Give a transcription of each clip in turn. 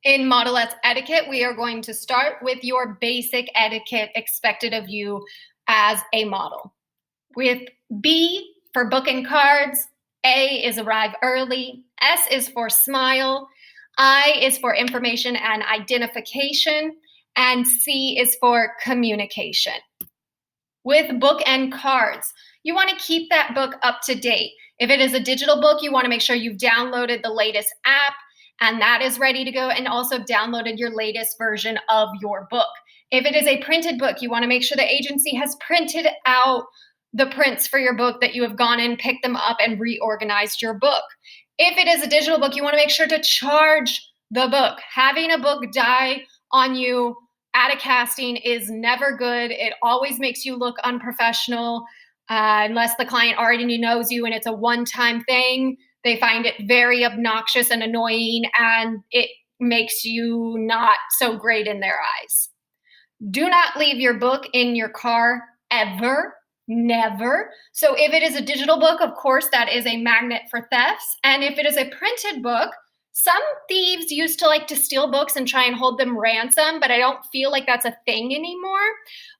In Modelesque etiquette, we are going to start with your basic etiquette expected of you as a model. With B for book and cards, A is arrive early, S is for smile, I is for information and identification, and C is for communication. With book and cards, you want to keep that book up to date. If it is a digital book, you want to make sure you've downloaded the latest app and that is ready to go, and also downloaded your latest version of your book. If it is a printed book, you want to make sure the agency has printed out the prints for your book, that you have gone in, picked them up, and reorganized your book. If it is a digital book, you want to make sure to charge the book. Having a book die on you at a casting is never good. It always makes you look unprofessional, unless the client already knows you and it's a one-time thing. They find it very obnoxious and annoying, and it makes you not so great in their eyes. Do not leave your book in your car ever. Never. So if it is a digital book, of course, that is a magnet for thefts. And if it is a printed book, some thieves used to like to steal books and try and hold them ransom, but I don't feel like that's a thing anymore.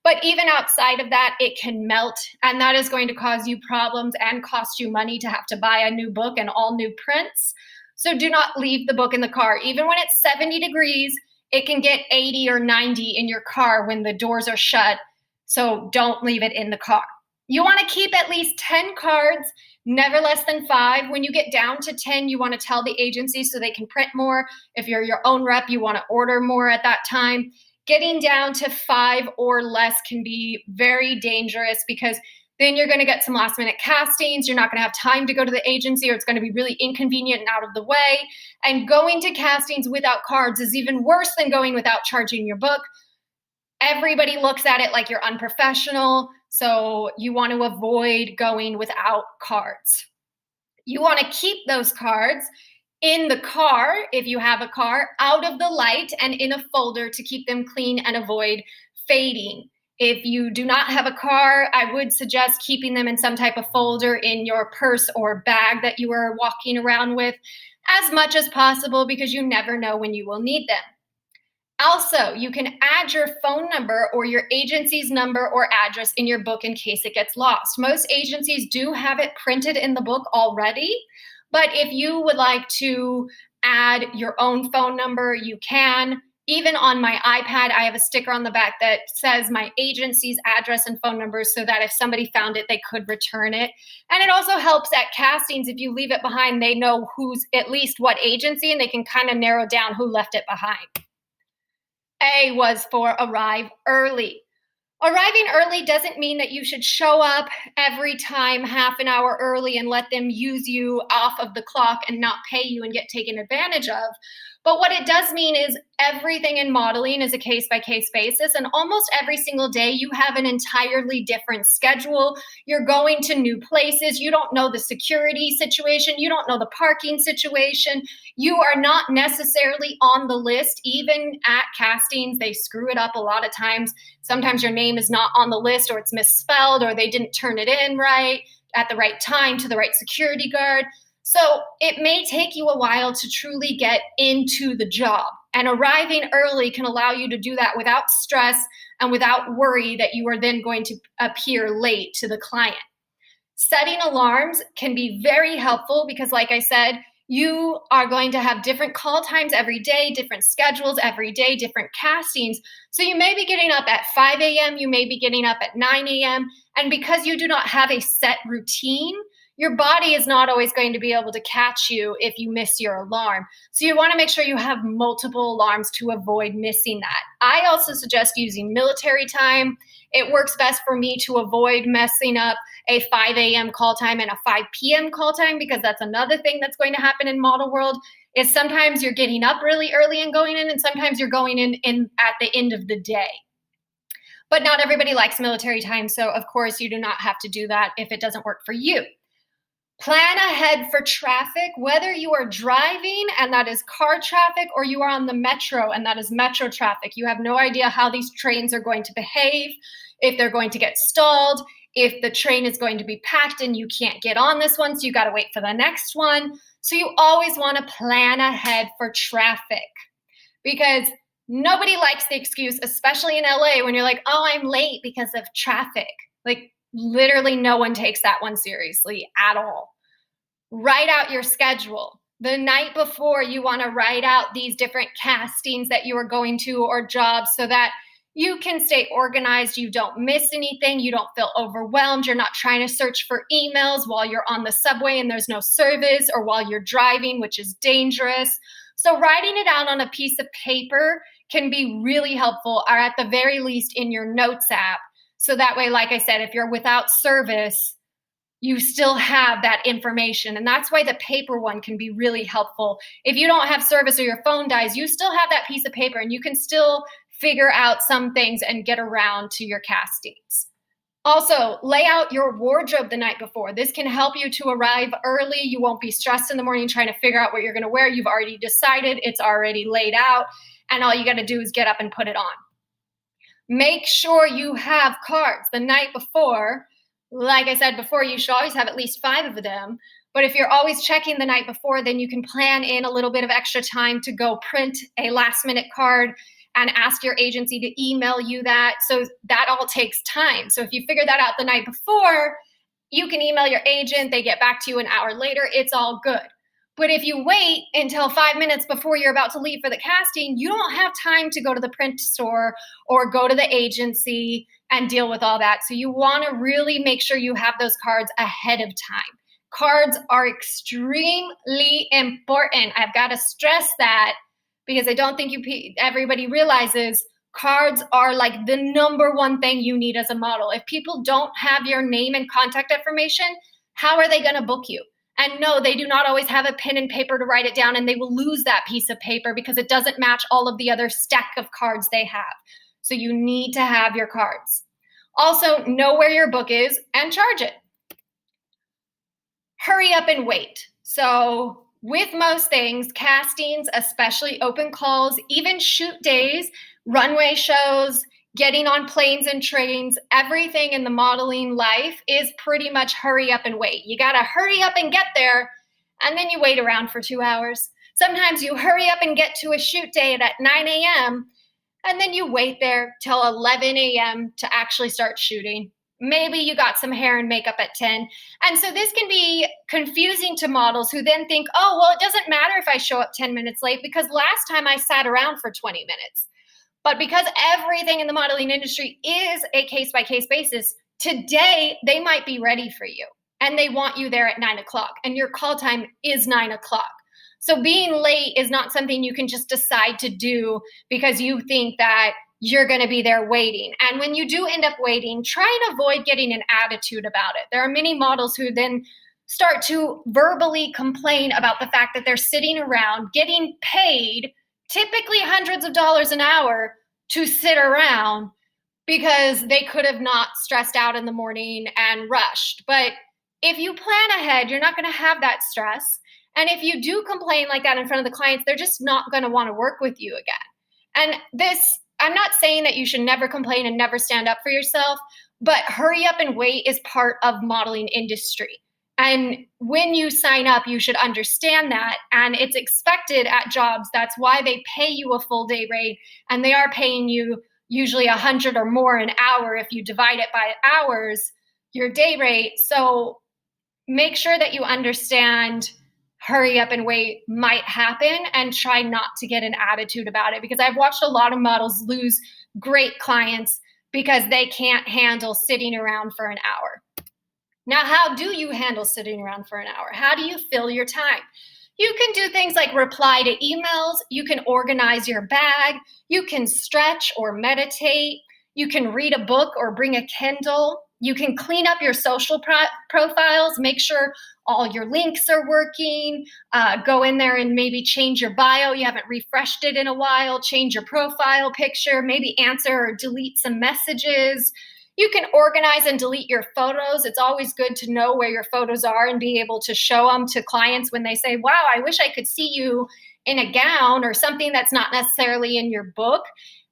But even outside of that, it can melt, and that is going to cause you problems and cost you money to have to buy a new book and all new prints. So do not leave the book in the car. Even when it's 70 degrees, it can get 80 or 90 in your car when the doors are shut. So don't leave it in the car. You want to keep at least 10 cards, never less than 5. When you get down to 10, you want to tell the agency so they can print more. If you're your own rep, you want to order more at that time. Getting down to 5 or less can be very dangerous, because then you're going to get some last minute castings. You're not going to have time to go to the agency, or it's going to be really inconvenient and out of the way. And going to castings without cards is even worse than going without charging your book. Everybody looks at it like you're unprofessional, so you want to avoid going without cards. You want to keep those cards in the car, if you have a car, out of the light and in a folder to keep them clean and avoid fading. If you do not have a car, I would suggest keeping them in some type of folder in your purse or bag that you are walking around with as much as possible, because you never know when you will need them. Also, you can add your phone number or your agency's number or address in your book in case it gets lost. Most agencies do have it printed in the book already, but if you would like to add your own phone number, you can. Even on my iPad, I have a sticker on the back that says my agency's address and phone number, so that if somebody found it, they could return it. And it also helps at castings. If you leave it behind, they know who's at least what agency, and they can kind of narrow down who left it behind. A was for arrive early. Arriving early doesn't mean that you should show up every time half an hour early and let them use you off of the clock and not pay you and get taken advantage of. But what it does mean is everything in modeling is a case-by-case basis, and almost every single day you have an entirely different schedule. You're going to new places. You don't know the security situation. You don't know the parking situation. You are not necessarily on the list. Even at castings, they screw it up a lot of times. Sometimes your name is not on the list, or it's misspelled, or they didn't turn it in right at the right time to the right security guard. So it may take you a while to truly get into the job, and arriving early can allow you to do that without stress and without worry that you are then going to appear late to the client. Setting alarms can be very helpful because, like I said, you are going to have different call times every day, different schedules every day, different castings. So you may be getting up at 5 a.m., you may be getting up at 9 a.m., and because you do not have a set routine, your body is not always going to be able to catch you if you miss your alarm. So you want to make sure you have multiple alarms to avoid missing that. I also suggest using military time. It works best for me to avoid messing up a 5 a.m. call time and a 5 p.m. call time, because that's another thing that's going to happen in model world, is sometimes you're getting up really early and going in, and sometimes you're going in at the end of the day. But not everybody likes military time, so of course you do not have to do that if it doesn't work for you. Plan ahead for traffic, whether you are driving and that is car traffic, or you are on the metro and that is metro traffic. You have no idea how these trains are going to behave, if they're going to get stalled, if the train is going to be packed and you can't get on this one, so you got to wait for the next one. So you always want to plan ahead for traffic. because nobody likes the excuse, especially in LA, when you're like, oh, I'm late because of traffic. Like, literally no one takes that one seriously at all. Write out your schedule. The night before, you want to write out these different castings that you are going to or jobs so that you can stay organized. You don't miss anything. You don't feel overwhelmed. You're not trying to search for emails while you're on the subway and there's no service, or while you're driving, which is dangerous. So writing it out on a piece of paper can be really helpful, or at the very least in your notes app. So that way, like I said, if you're without service, you still have that information. And that's why the paper one can be really helpful. If you don't have service or your phone dies, you still have that piece of paper and you can still figure out some things and get around to your castings. Also, lay out your wardrobe the night before. This can help you to arrive early. You won't be stressed in the morning trying to figure out what you're going to wear. You've already decided, it's already laid out, and all you got to do is get up and put it on. Make sure you have cards the night before. Like I said before, you should always have at least 5 of them. But if you're always checking the night before, then you can plan in a little bit of extra time to go print a last minute card and ask your agency to email you that. So that all takes time. So if you figure that out the night before, you can email your agent, they get back to you an hour later, it's all good. But if you wait until 5 minutes before you're about to leave for the casting, you don't have time to go to the print store or go to the agency and deal with all that. So you want to really make sure you have those cards ahead of time. Cards are extremely important. I've got to stress that because I don't think everybody realizes cards are like the number one thing you need as a model. If people don't have your name and contact information, how are they going to book you? And no, they do not always have a pen and paper to write it down, and they will lose that piece of paper because it doesn't match all of the other stack of cards they have. So you need to have your cards. Also, know where your book is and charge it. Hurry up and wait. So with most things, castings, especially open calls, even shoot days, runway shows, getting on planes and trains, everything in the modeling life is pretty much hurry up and wait. You got to hurry up and get there, and then you wait around for 2 hours. Sometimes you hurry up and get to a shoot date at 9 a.m., and then you wait there till 11 a.m. to actually start shooting. Maybe you got some hair and makeup at 10. And so this can be confusing to models who then think, oh, well, it doesn't matter if I show up 10 minutes late because last time I sat around for 20 minutes. But because everything in the modeling industry is a case-by-case basis, today they might be ready for you and they want you there at 9 o'clock and your call time is 9 o'clock. So being late is not something you can just decide to do because you think that you're going to be there waiting. And when you do end up waiting, try and avoid getting an attitude about it. There are many models who then start to verbally complain about the fact that they're sitting around getting paid typically hundreds of dollars an hour to sit around because they could have not stressed out in the morning and rushed. But if you plan ahead, you're not going to have that stress. And if you do complain like that in front of the clients, they're just not going to want to work with you again. And this, I'm not saying that you should never complain and never stand up for yourself, but hurry up and wait is part of modeling industry. And when you sign up, you should understand that. And it's expected at jobs. That's why they pay you a full day rate. And they are paying you usually 100 or more an hour. If you divide it by hours, your day rate. So make sure that you understand hurry up and wait might happen and try not to get an attitude about it. Because I've watched a lot of models lose great clients because they can't handle sitting around for an hour. Now, how do you handle sitting around for an hour? How do you fill your time? You can do things like reply to emails. You can organize your bag. You can stretch or meditate. You can read a book or bring a Kindle. You can clean up your social profiles, make sure all your links are working. Go in there and maybe change your bio. You haven't refreshed it in a while. Change your profile picture, maybe answer or delete some messages. You can organize and delete your photos. It's always good to know where your photos are and be able to show them to clients when they say, wow, I wish I could see you in a gown or something that's not necessarily in your book.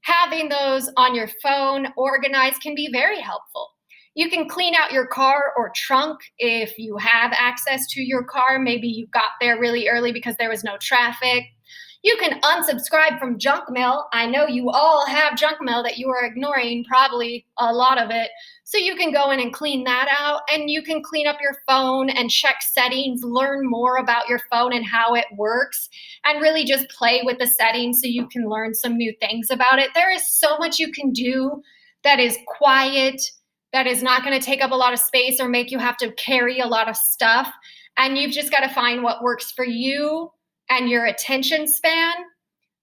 Having those on your phone organized can be very helpful. You can clean out your car or trunk if you have access to your car. Maybe you got there really early because there was no traffic. You can unsubscribe from junk mail. I know you all have junk mail that you are ignoring, probably a lot of it. So you can go in and clean that out, and you can clean up your phone and check settings, learn more about your phone and how it works, and really just play with the settings so you can learn some new things about it. There is so much you can do that is quiet, that is not going to take up a lot of space or make you have to carry a lot of stuff. And you've just got to find what works for you and your attention span,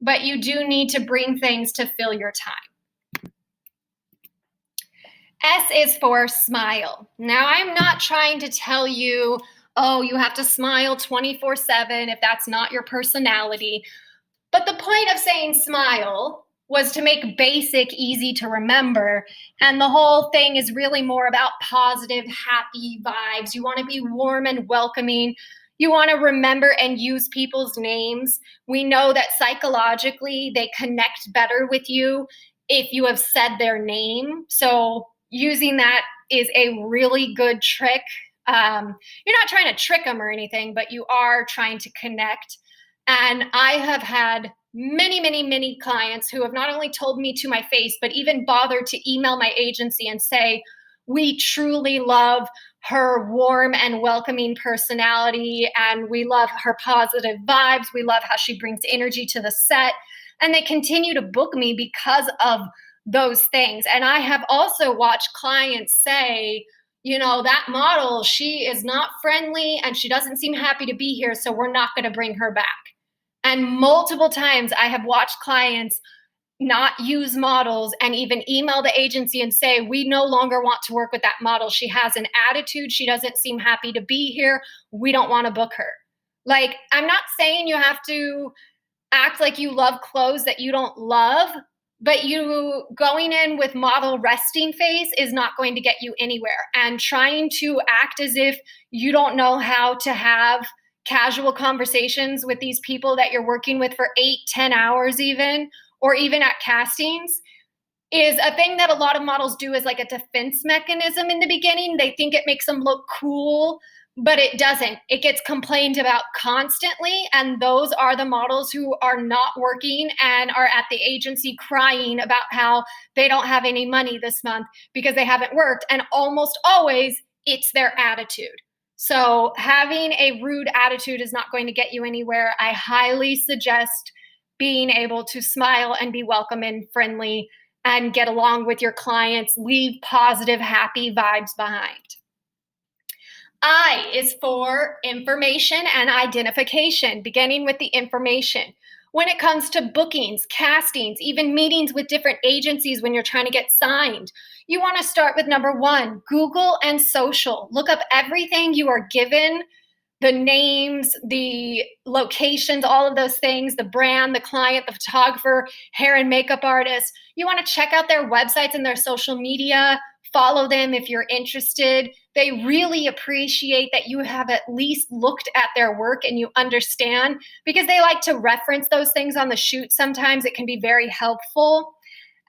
but you do need to bring things to fill your time. S is for smile. Now, I'm not trying to tell you, oh, you have to smile 24/7 if that's not your personality. But the point of saying smile was to make basic easy to remember. And the whole thing is really more about positive, happy vibes. You want to be warm and welcoming. You want to remember and use people's names. We know that psychologically they connect better with you if you have said their name. So using that is a really good trick. You're not trying to trick them or anything, but you are trying to connect. And I have had many clients who have not only told me to my face, but even bothered to email my agency and say, we truly love her warm and welcoming personality, and we love her positive vibes. We love how she brings energy to the set. And they continue to book me because of those things. And I have also watched clients say, you know, that model, she is not friendly and she doesn't seem happy to be here, so we're not going to bring her back. And multiple times I have watched clients not use models and even email the agency and say, we no longer want to work with that model. She has an attitude. She doesn't seem happy to be here. We don't want to book her. Like, I'm not saying you have to act like you love clothes that you don't love, but you going in with model resting face is not going to get you anywhere. And trying to act as if you don't know how to have casual conversations with these people that you're working with for 8-10 hours even, or even at castings, is a thing that a lot of models do as like a defense mechanism in the beginning. They think it makes them look cool, but it doesn't. It gets complained about constantly, and those are the models who are not working and are at the agency crying about how they don't have any money this month because they haven't worked, and almost always it's their attitude. So having a rude attitude is not going to get you anywhere. I highly suggest being able to smile and be welcome and friendly and get along with your clients. Leave positive, happy vibes behind. I is for information and identification, beginning with the information. When it comes to bookings, castings, even meetings with different agencies when you're trying to get signed, you want to start with number 1, Google and social. Look up everything you are given, the names, the locations, all of those things, the brand, the client, the photographer, hair and makeup artist. You want to check out their websites and their social media. Follow them if you're interested. They really appreciate that you have at least looked at their work and you understand, because they like to reference those things on the shoot. Sometimes it can be very helpful.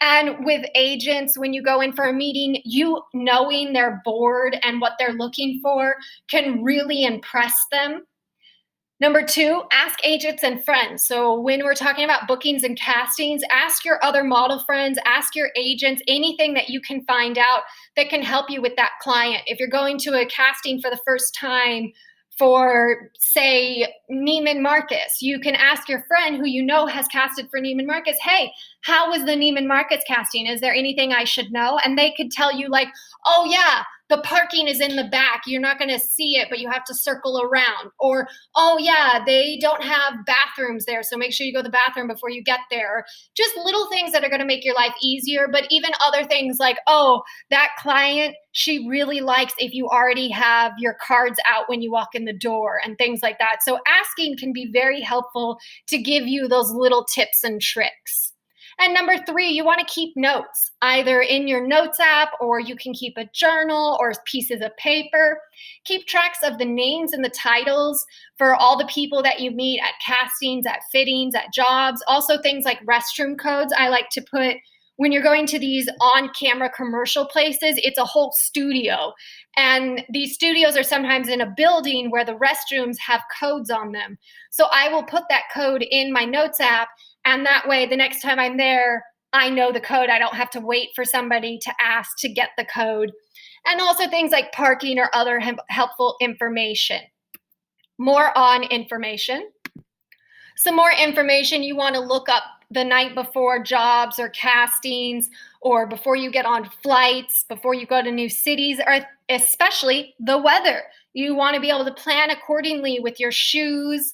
And with agents, when you go in for a meeting, you knowing their board and what they're looking for can really impress them. Number 2, ask agents and friends. So when we're talking about bookings and castings, ask your other model friends, ask your agents, anything that you can find out that can help you with that client. If you're going to a casting for the first time for, say, Neiman Marcus, you can ask your friend who you know has casted for Neiman Marcus, hey, how was the Neiman Marcus casting? Is there anything I should know? And they could tell you like, oh yeah, the parking is in the back. You're not going to see it, but you have to circle around. Or, oh yeah, they don't have bathrooms there, so make sure you go to the bathroom before you get there. Just little things that are going to make your life easier, but even other things like, oh, that client, she really likes if you already have your cards out when you walk in the door and things like that. So asking can be very helpful to give you those little tips and tricks. And number 3, you want to keep notes, either in your notes app, or you can keep a journal or pieces of paper. Keep tracks of the names and the titles for all the people that you meet at castings, at fittings, at jobs. Also things like restroom codes. I like to put When you're going to these on-camera commercial places, it's a whole studio. And these studios are sometimes in a building where the restrooms have codes on them. So I will put that code in my notes app, and that way the next time I'm there, I know the code. I don't have to wait for somebody to ask to get the code. And also things like parking or other helpful information. More on information. Some more information you want to look up the night before jobs or castings, or before you get on flights, before you go to new cities, or especially the weather. You want to be able to plan accordingly with your shoes,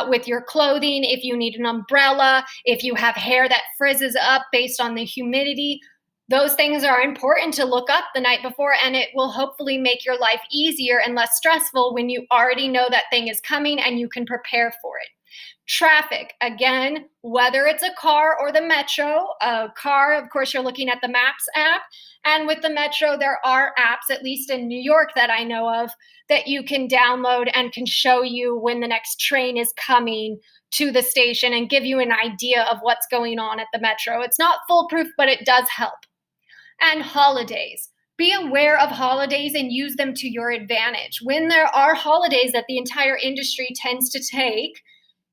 with your clothing, if you need an umbrella, if you have hair that frizzes up based on the humidity. Those things are important to look up the night before, and it will hopefully make your life easier and less stressful when you already know that thing is coming and you can prepare for it. Traffic, again, whether it's a car or the metro. A car, of course, you're looking at the Maps app. And with the metro, there are apps, at least in New York that I know of, that you can download and can show you when the next train is coming to the station and give you an idea of what's going on at the metro. It's not foolproof, but it does help. And holidays. Be aware of holidays and use them to your advantage. When there are holidays that the entire industry tends to take,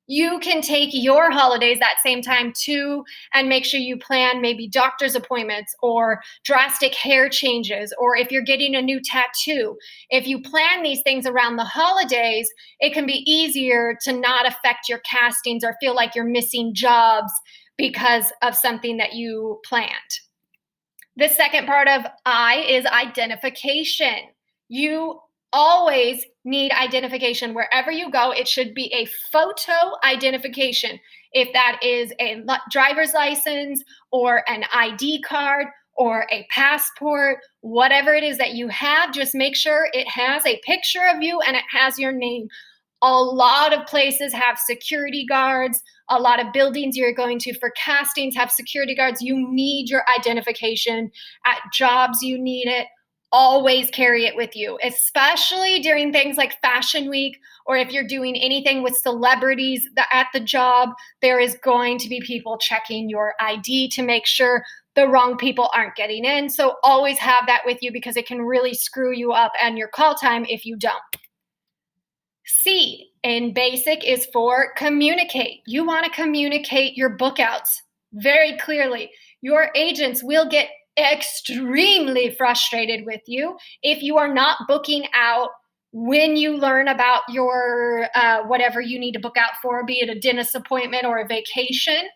you can take your holidays that same time too, and make sure you plan maybe doctor's appointments or drastic hair changes, or if you're getting a new tattoo. If you plan these things around the holidays, it can be easier to not affect your castings or feel like you're missing jobs because of something that you planned. The second part of I is identification. You always need identification wherever you go. It should be a photo identification. If that is a driver's license or an ID card or a passport, whatever it is that you have, just make sure it has a picture of you and it has your name. A lot of places have security guards. A lot of buildings you're going to for castings have security guards. You need your identification. At jobs, you need it. Always carry it with you, especially during things like Fashion Week, or if you're doing anything with celebrities at the job, there is going to be people checking your ID to make sure the wrong people aren't getting in. So always have that with you, because it can really screw you up and your call time if you don't. C in basic is for communicate. You want to communicate your bookouts very clearly. Your agents will get extremely frustrated with you if you are not booking out when you learn about your whatever you need to book out for, be it a dentist appointment or a vacation,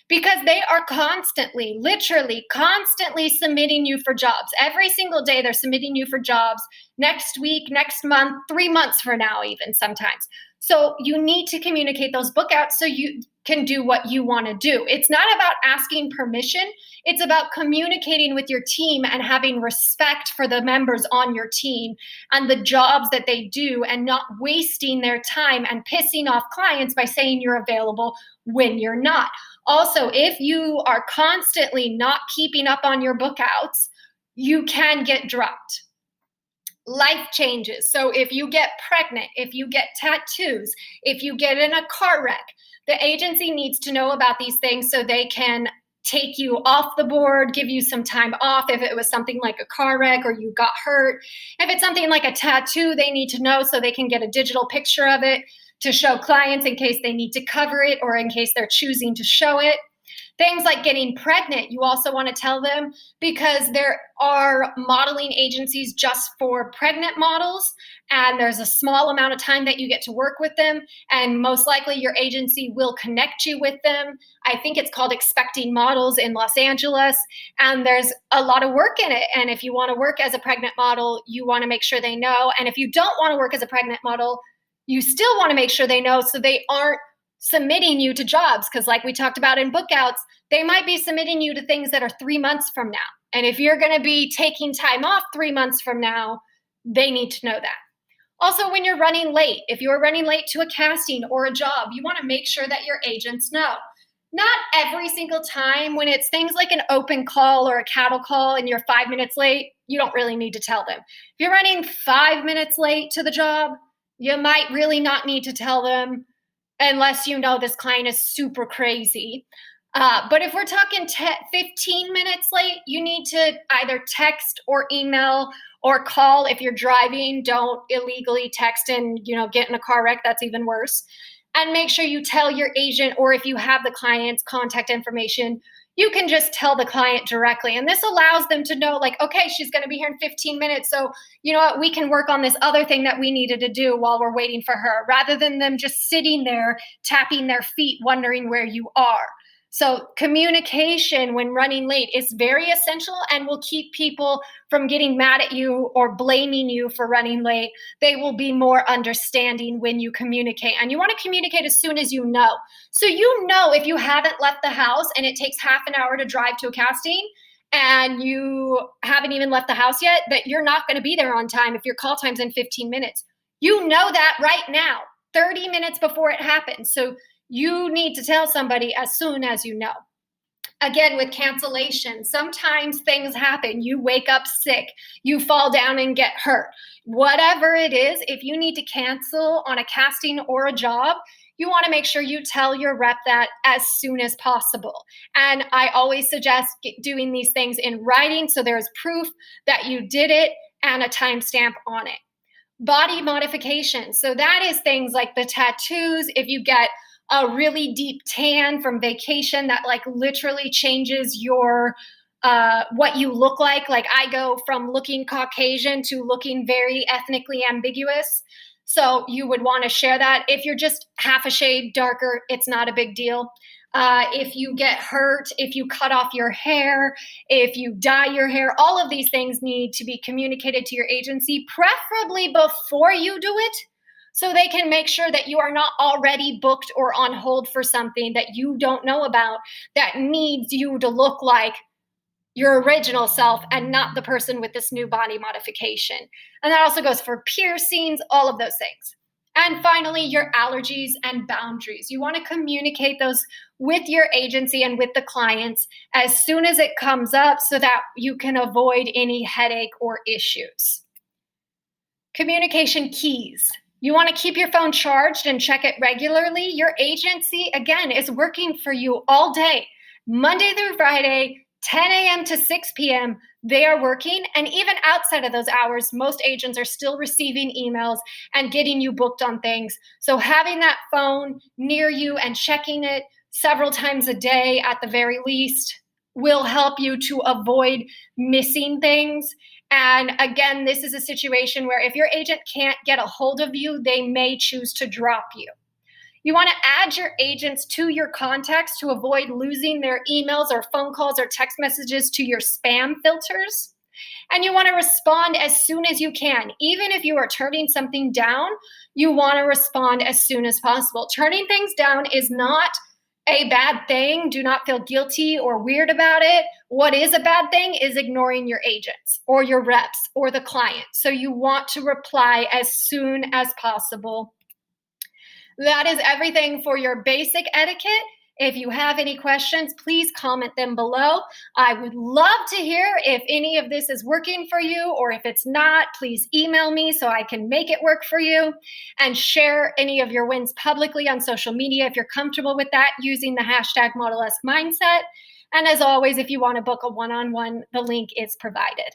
because they are constantly, literally constantly submitting you for jobs. Every single day they're submitting you for jobs, next week, next month, 3 months from now even sometimes. So you need to communicate those bookouts so you can do what you want to do. It's not about asking permission. It's about communicating with your team and having respect for the members on your team and the jobs that they do, and not wasting their time and pissing off clients by saying you're available when you're not. Also, if you are constantly not keeping up on your bookouts, you can get dropped. Life changes. So if you get pregnant, if you get tattoos, if you get in a car wreck, the agency needs to know about these things so they can take you off the board, give you some time off if it was something like a car wreck or you got hurt. If it's something like a tattoo, they need to know so they can get a digital picture of it to show clients in case they need to cover it or in case they're choosing to show it. Things like getting pregnant, you also want to tell them, because there are modeling agencies just for pregnant models, and there's a small amount of time that you get to work with them, and most likely your agency will connect you with them. I think it's called Expecting Models in Los Angeles, and there's a lot of work in it. And if you want to work as a pregnant model, you want to make sure they know. And if you don't want to work as a pregnant model, you still want to make sure they know so they aren't submitting you to jobs, because like we talked about in bookouts, they might be submitting you to things that are 3 months from now. And if you're going to be taking time off 3 months from now, they need to know that. Also, when you're running late, if you're running late to a casting or a job, you want to make sure that your agents know. Not every single time. When it's things like an open call or a cattle call and you're 5 minutes late, you don't really need to tell them. If you're running 5 minutes late to the job, you might really not need to tell them, unless you know this client is super crazy. But if we're talking 15 minutes late, you need to either text or email or call. If you're driving, don't illegally text and, get in a car wreck. That's even worse. And make sure you tell your agent, or if you have the client's contact information, you can just tell the client directly. And this allows them to know, like, okay, she's going to be here in 15 minutes. So, you know what, we can work on this other thing that we needed to do while we're waiting for her, rather than them just sitting there, tapping their feet, wondering where you are. So communication when running late is very essential and will keep people from getting mad at you or blaming you for running late. They will be more understanding when you communicate. And you want to communicate as soon as you know. So if you haven't left the house and it takes half an hour to drive to a casting and you haven't even left the house yet, that you're not going to be there on time if your call time's in 15 minutes. You know that right now, 30 minutes before it happens. So you need to tell somebody as soon as you know. Again, with cancellation, sometimes things happen. You wake up sick, you fall down and get hurt. Whatever it is, if you need to cancel on a casting or a job, you want to make sure you tell your rep that as soon as possible. And I always suggest doing these things in writing so there's proof that you did it and a timestamp on it. Body modification. So that is things like the tattoos. If you get a really deep tan from vacation that like literally changes your what you look like. Like I go from looking Caucasian to looking very ethnically ambiguous. So you would want to share that. If you're just half a shade darker, it's not a big deal. If you get hurt, if you cut off your hair, if you dye your hair, all of these things need to be communicated to your agency, preferably before you do it, so they can make sure that you are not already booked or on hold for something that you don't know about that needs you to look like your original self and not the person with this new body modification. And that also goes for piercings, all of those things. And finally, your allergies and boundaries. You want to communicate those with your agency and with the clients as soon as it comes up so that you can avoid any headache or issues. Communication keys. You want to keep your phone charged and check it regularly. Your agency, again, is working for you all day, Monday through Friday, 10 a.m. to 6 p.m. They are working. And even outside of those hours, most agents are still receiving emails and getting you booked on things. So having that phone near you and checking it several times a day at the very least will help you to avoid missing things. And again, this is a situation where if your agent can't get a hold of you, they may choose to drop you. You want to add your agents to your contacts to avoid losing their emails or phone calls or text messages to your spam filters. And you want to respond as soon as you can. Even if you are turning something down, you want to respond as soon as possible. Turning things down is not a bad thing. Do not feel guilty or weird about it. What is a bad thing is ignoring your agents or your reps or the client. So you want to reply as soon as possible. That is everything for your basic etiquette. If you have any questions, please comment them below. I would love to hear if any of this is working for you, or if it's not, please email me so I can make it work for you, and share any of your wins publicly on social media if you're comfortable with that, using the hashtag Modelesque Mindset. And as always, if you want to book a one-on-one, the link is provided.